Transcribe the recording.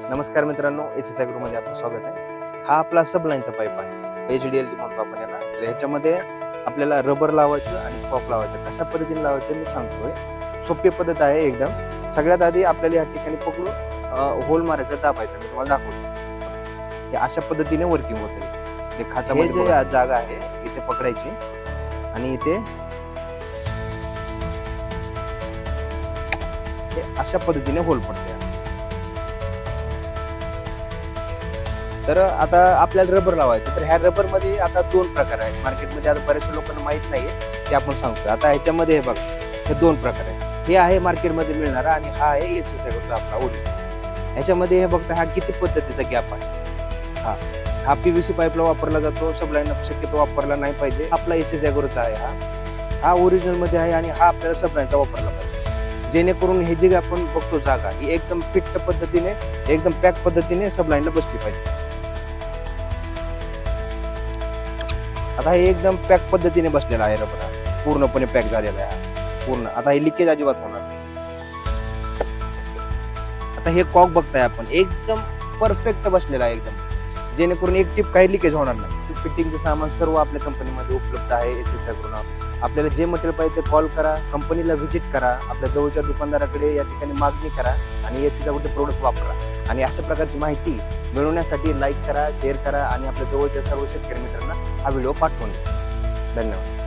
नमस्कार मित्रांनो, एस मध्ये आपलं स्वागत आहे. हा आपला सबलाईनचा पाईप आहे, HDLD म्हणतो आपण याला. तर ह्याच्यामध्ये आपल्याला रबर लावायचं आणि कॉक लावायचं. कशा पद्धतीने लावायचं मी सांगतोय. सोपी पद्धत आहे एकदम. सगळ्यात आधी आपल्याला या ठिकाणी पकडून होल मारायचं, दाबायचं. मी तुम्हाला दाखवतो. हे अशा पद्धतीने वर्किंग होते. ते खाचामध्ये जे जागा आहे इथे पकडायची आणि इथे अशा पद्धतीने होल पडते. तर आता आपल्याला रबर लावायचं. तर ह्या रबर मध्ये आता दोन प्रकार आहेत मार्केटमध्ये. आता बऱ्याचशा लोकांना माहित नाहीये ते आपण सांगतो. आता ह्याच्यामध्ये हे बघा, हे दोन प्रकार आहेत. हे आहे मार्केटमध्ये मिळणारा आणि हा आहे एसएसआयचा आपला ओरिजिनल. ह्याच्यामध्ये हे बघता हा किती पद्धतीचा गॅप आहे. हा पीव्हीसी पाईपला वापरला जातो. सबलाईन शक्यतो वापरला नाही पाहिजे. आपला एसएसआयचा आहे. हा ओरिजिनल मध्ये आहे आणि हा आपल्याला सबलाईनचा वापरला पाहिजे, जेणेकरून हे जे आपण बघतो जागा ही एकदम फिट पद्धतीने, एकदम पॅक पद्धतीने सबलाईनला बसली पाहिजे. आता हे एकदम पॅक पद्धतीने बसलेला आहे रबर. पूर्णपणे पॅक झालेला आहे पूर्ण. आता हे लिकेज अजिबात होणार नाही. आता हे कॉक बघताय आपण, एकदम परफेक्ट बसलेला आहे एकदम, जेणेकरून एक टिप काही लिकेज होणार नाही. फिटिंगचं सामान सर्व आपल्या कंपनीमध्ये उपलब्ध आहे. एसएसआय करून आपल्याला जे मटेरियल पाहिजे ते कॉल करा, कंपनीला व्हिजिट करा, आपल्या जवळच्या दुकानदाराकडे या ठिकाणी मागणी करा आणि एसएसआयचे प्रोडक्ट वापरा. आणि अशा प्रकारची माहिती मिळवण्यासाठी लाईक करा, शेअर करा आणि आपल्या जवळच्या सर्व शेतकरी मित्रांना हा व्हिडिओ पाठवून द्या. धन्यवाद.